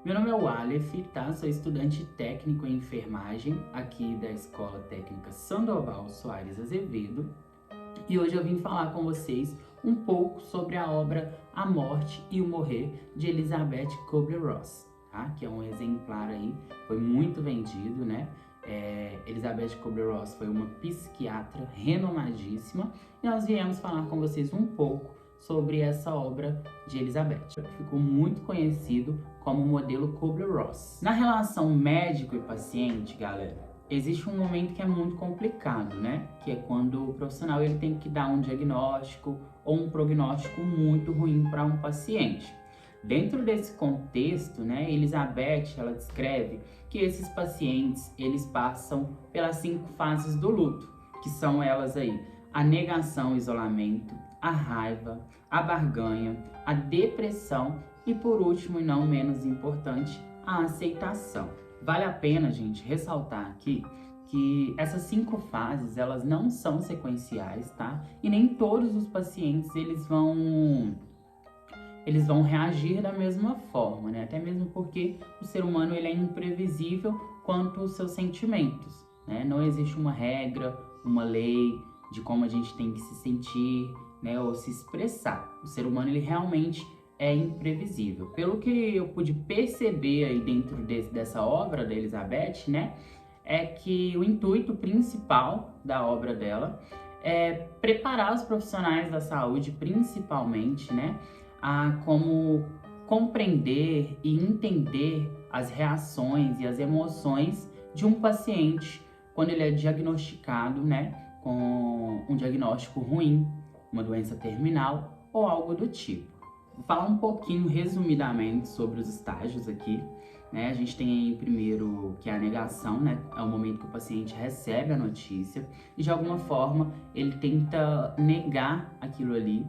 Meu nome é Walef, tá? Sou estudante técnico em enfermagem aqui da Escola Técnica Sandoval Soares Azevedo e hoje eu vim falar com vocês um pouco sobre a obra A Morte e o Morrer de Elizabeth Kubler-Ross, tá? Que é um exemplar aí, foi muito vendido, né? Elizabeth Kubler-Ross foi uma psiquiatra renomadíssima e nós viemos falar com vocês um pouco sobre essa obra de Elizabeth, que ficou muito conhecido como modelo Kubler-Ross. Na relação médico e paciente, galera, existe um momento que é muito complicado, né? Que é quando o profissional ele tem que dar um diagnóstico ou um prognóstico muito ruim para um paciente. Dentro desse contexto, né, Elizabeth, ela descreve que esses pacientes, eles passam pelas 5 fases do luto, que são elas aí: a negação, o isolamento, a raiva, a barganha, a depressão e, por último e não menos importante, a aceitação. Vale a pena, gente, ressaltar aqui que essas 5 fases, elas não são sequenciais, tá? E nem todos os pacientes, eles vão reagir da mesma forma, né? Até mesmo porque o ser humano ele é imprevisível quanto aos seus sentimentos, né? Não existe uma regra, uma lei de como a gente tem que se sentir, né? Ou se expressar. O ser humano ele realmente é imprevisível. Pelo que eu pude perceber aí dentro dessa obra da Elizabeth, né? É que o intuito principal da obra dela é preparar os profissionais da saúde, principalmente, né? A como compreender e entender as reações e as emoções de um paciente quando ele é diagnosticado, né, com um diagnóstico ruim, uma doença terminal ou algo do tipo. Vou falar um pouquinho resumidamente sobre os estágios aqui, né? A gente tem aí primeiro que é a negação, né? É o momento que o paciente recebe a notícia e de alguma forma ele tenta negar aquilo ali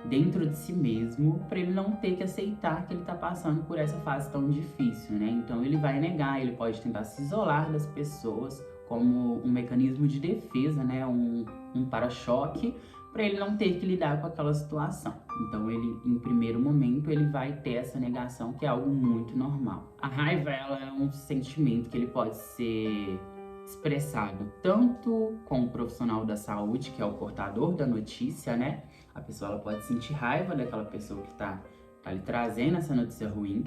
dentro de si mesmo para ele não ter que aceitar que ele está passando por essa fase tão difícil, né? Então ele vai negar, ele pode tentar se isolar das pessoas como um mecanismo de defesa, né? Um para-choque para ele não ter que lidar com aquela situação. Então ele, em primeiro momento, ele vai ter essa negação, que é algo muito normal. A raiva, ela é um sentimento que ele pode ser expressado tanto com o profissional da saúde, que é o portador da notícia, né? A pessoa ela pode sentir raiva daquela pessoa que tá lhe trazendo essa notícia ruim.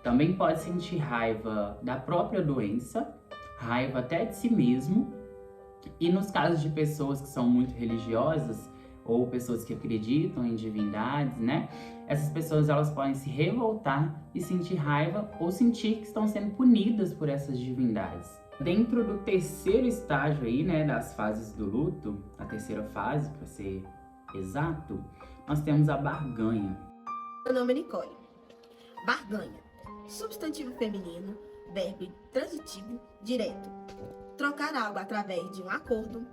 Também pode sentir raiva da própria doença, raiva até de si mesmo. E nos casos de pessoas que são muito religiosas, ou pessoas que acreditam em divindades, né? Essas pessoas elas podem se revoltar e sentir raiva ou sentir que estão sendo punidas por essas divindades. Dentro do terceiro estágio aí, né, das fases do luto, a terceira fase, para ser exato, nós temos a barganha. Meu nome é Nicole. Barganha. Substantivo feminino, verbo transitivo direto. Trocar algo através de um acordo,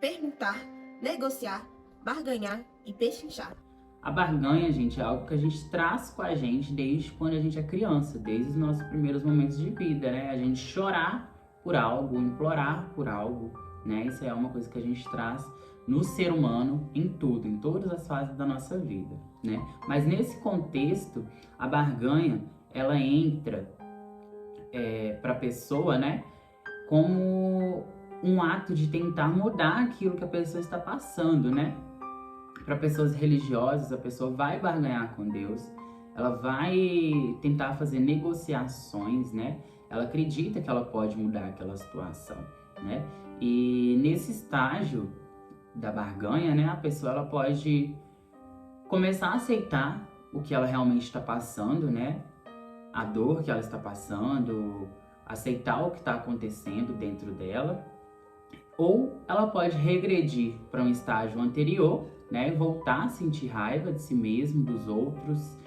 perguntar, negociar, barganhar e pechinchar. A barganha, gente, é algo que a gente traz com a gente desde quando a gente é criança, desde os nossos primeiros momentos de vida, né? A gente chorar por algo, implorar por algo, né? Isso é uma coisa que a gente traz no ser humano em tudo, em todas as fases da nossa vida, né? Mas nesse contexto, a barganha, ela entra para a pessoa, né? Como um ato de tentar mudar aquilo que a pessoa está passando, né? Para pessoas religiosas, a pessoa vai barganhar com Deus, ela vai tentar fazer negociações, né? Ela acredita que ela pode mudar aquela situação, né? E nesse estágio da barganha, né, a pessoa ela pode começar a aceitar o que ela realmente está passando, né? A dor que ela está passando, aceitar o que está acontecendo dentro dela, ou ela pode regredir para um estágio anterior, né, voltar a sentir raiva de si mesmo, dos outros,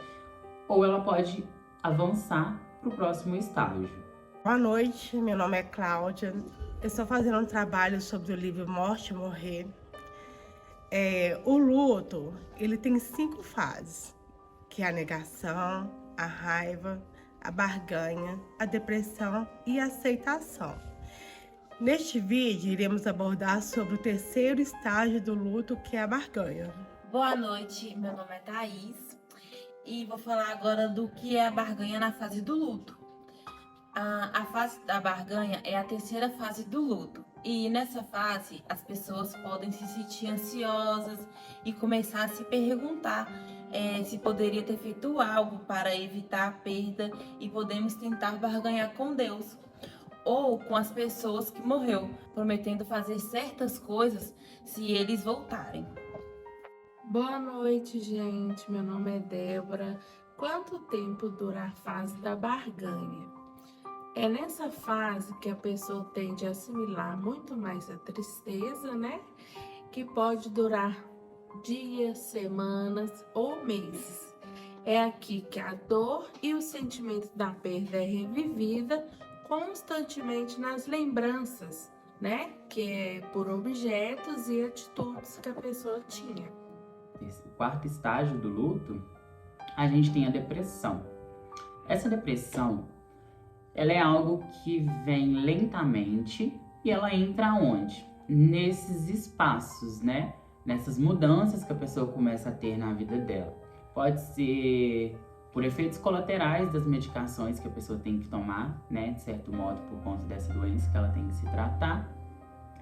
ou ela pode avançar para o próximo estágio. Boa noite, meu nome é Cláudia. Eu estou fazendo um trabalho sobre o livro Morte e Morrer. O luto, ele tem 5 fases, que é a negação, a raiva, a barganha, a depressão e a aceitação. Neste vídeo, iremos abordar sobre o terceiro estágio do luto, que é a barganha. Boa noite, meu nome é Thaís e vou falar agora do que é a barganha na fase do luto. A fase da barganha é a terceira fase do luto. E nessa fase, as pessoas podem se sentir ansiosas e começar a se perguntar se poderia ter feito algo para evitar a perda, e podemos tentar barganhar com Deus ou com as pessoas que morreu, prometendo fazer certas coisas se eles voltarem. Boa noite, gente. Meu nome é Débora. Quanto tempo dura a fase da barganha? É nessa fase que a pessoa tende a assimilar muito mais a tristeza, né? Que pode durar dias, semanas ou meses. É aqui que a dor e o sentimento da perda é revivida constantemente nas lembranças, né? Que é por objetos e atitudes que a pessoa tinha. Esse quarto estágio do luto, a gente tem a depressão. Essa depressão, ela é algo que vem lentamente e ela entra onde? Nesses espaços, né? Nessas mudanças que a pessoa começa a ter na vida dela. Pode ser por efeitos colaterais das medicações que a pessoa tem que tomar, né? De certo modo, por conta dessa doença que ela tem que se tratar.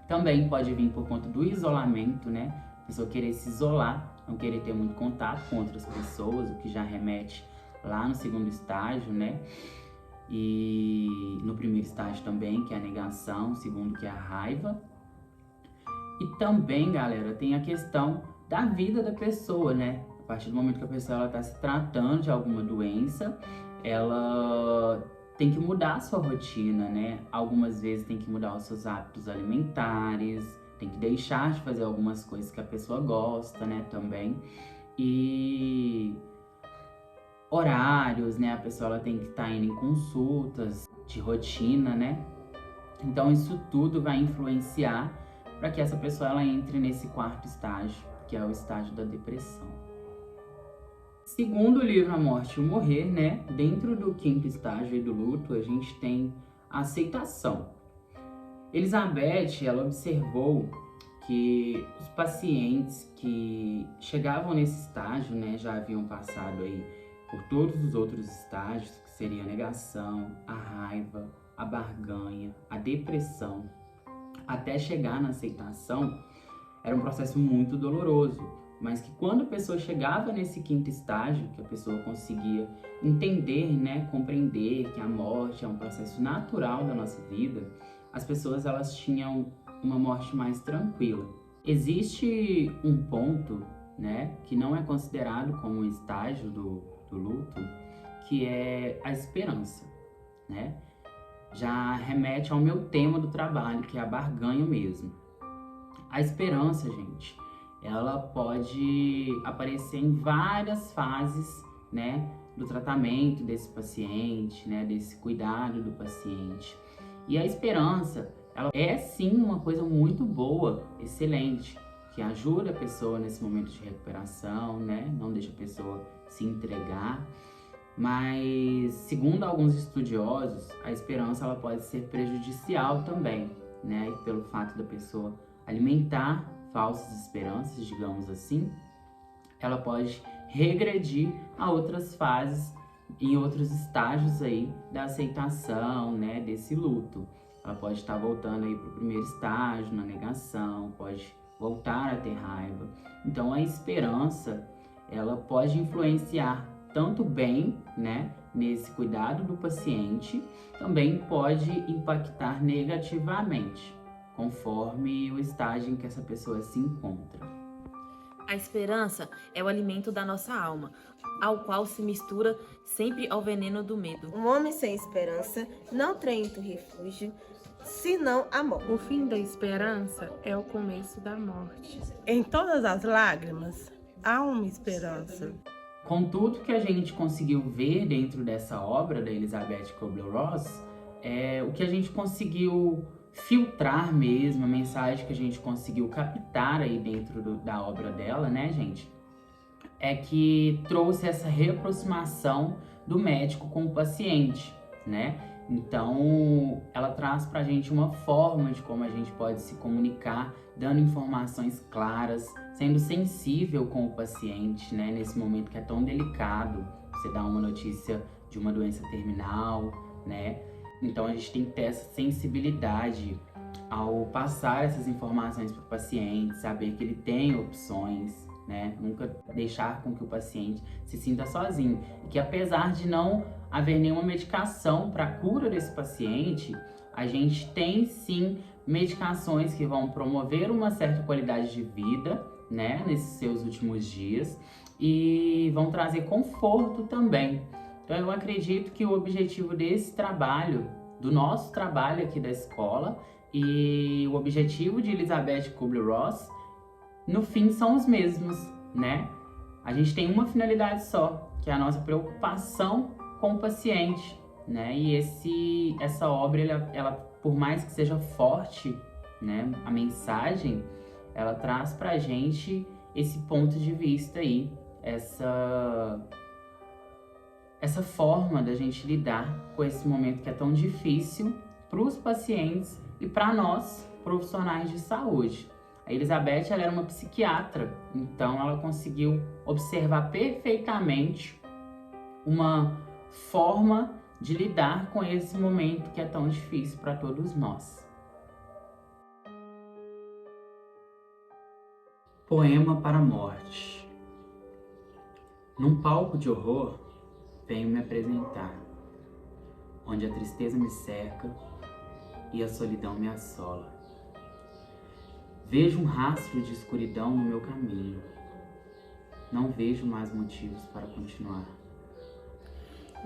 Também pode vir por conta do isolamento, né? A pessoa querer se isolar, não querer ter muito contato com outras pessoas, o que já remete lá no segundo estágio, né? E no primeiro estágio também, que é a negação, segundo, que é a raiva. E também, galera, tem a questão da vida da pessoa, né? A partir do momento que a pessoa está se tratando de alguma doença, ela tem que mudar a sua rotina, né? Algumas vezes tem que mudar os seus hábitos alimentares, tem que deixar de fazer algumas coisas que a pessoa gosta, né, também. E horários, né? A pessoa ela tem que estar indo em consultas de rotina, né? Então isso tudo vai influenciar para que essa pessoa ela entre nesse quarto estágio, que é o estágio da depressão. Segundo o livro A Morte e o Morrer, né? Dentro do quinto estágio aí do luto, a gente tem a aceitação. Elizabeth, ela observou que os pacientes que chegavam nesse estágio, né, já haviam passado aí por todos os outros estágios, que seria a negação, a raiva, a barganha, a depressão, até chegar na aceitação. Era um processo muito doloroso, mas que quando a pessoa chegava nesse quinto estágio, que a pessoa conseguia entender, né, compreender que a morte é um processo natural da nossa vida, as pessoas elas tinham uma morte mais tranquila. Existe um ponto, né, que não é considerado como um estágio do luto, que é a esperança, né? Já remete ao meu tema do trabalho, que é a barganha mesmo. A esperança, gente, ela pode aparecer em várias fases, né, do tratamento desse paciente, né, desse cuidado do paciente. E a esperança, ela é sim uma coisa muito boa, excelente, que ajuda a pessoa nesse momento de recuperação, né, não deixa a pessoa se entregar. Mas, segundo alguns estudiosos, a esperança ela pode ser prejudicial também, né, pelo fato da pessoa alimentar falsas esperanças, digamos assim, ela pode regredir a outras fases, em outros estágios aí da aceitação, né, desse luto. Ela pode estar voltando aí para o primeiro estágio, na negação, pode voltar a ter raiva. Então a esperança, ela pode influenciar tanto bem, né, nesse cuidado do paciente, também pode impactar negativamente, conforme o estágio em que essa pessoa se encontra. A esperança é o alimento da nossa alma, ao qual se mistura sempre ao veneno do medo. Um homem sem esperança não tem outro refúgio, senão a morte. O fim da esperança é o começo da morte. Em todas as lágrimas, há uma esperança. Com tudo que a gente conseguiu ver dentro dessa obra da Elizabeth Kubler-Ross, o que a gente conseguiu filtrar mesmo, a mensagem que a gente conseguiu captar aí dentro da obra dela, né, gente? É que trouxe essa reaproximação do médico com o paciente, né? Então, ela traz pra gente uma forma de como a gente pode se comunicar, dando informações claras, sendo sensível com o paciente, né? Nesse momento que é tão delicado, você dá uma notícia de uma doença terminal, né? Então a gente tem que ter essa sensibilidade ao passar essas informações para o paciente, saber que ele tem opções, né? Nunca deixar com que o paciente se sinta sozinho. E que apesar de não haver nenhuma medicação para a cura desse paciente, a gente tem sim medicações que vão promover uma certa qualidade de vida, né, nesses seus últimos dias, e vão trazer conforto também. Então eu acredito que o objetivo desse trabalho, do nosso trabalho aqui da escola, e o objetivo de Elizabeth Kubler-Ross, no fim são os mesmos, né? A gente tem uma finalidade só, que é a nossa preocupação com o paciente, né? E essa obra, ela por mais que seja forte, né, a mensagem, ela traz pra gente esse ponto de vista aí, essa forma da gente lidar com esse momento que é tão difícil para os pacientes e para nós, profissionais de saúde. A Elizabeth, ela era uma psiquiatra, então ela conseguiu observar perfeitamente uma forma de lidar com esse momento que é tão difícil para todos nós. Poema para a morte. Num palco de horror, venho me apresentar, onde a tristeza me cerca e a solidão me assola. Vejo um rastro de escuridão no meu caminho. Não vejo mais motivos para continuar.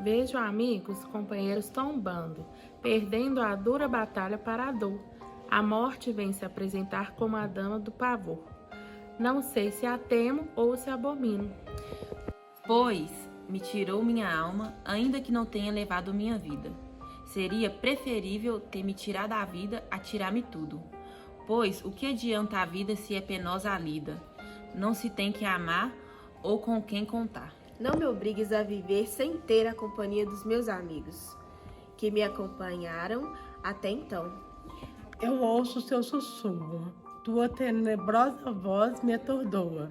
Vejo amigos, companheiros tombando, perdendo a dura batalha para a dor. A morte vem se apresentar como a dama do pavor. Não sei se a temo ou se abomino. Pois me tirou minha alma, ainda que não tenha levado minha vida. Seria preferível ter me tirado a vida a tirar-me tudo. Pois o que adianta a vida se é penosa a lida? Não se tem que amar ou com quem contar. Não me obrigues a viver sem ter a companhia dos meus amigos, que me acompanharam até então. Eu ouço o seu sussurro, tua tenebrosa voz me atordoa.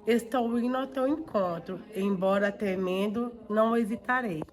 Estou indo ao teu encontro, embora temendo, não hesitarei.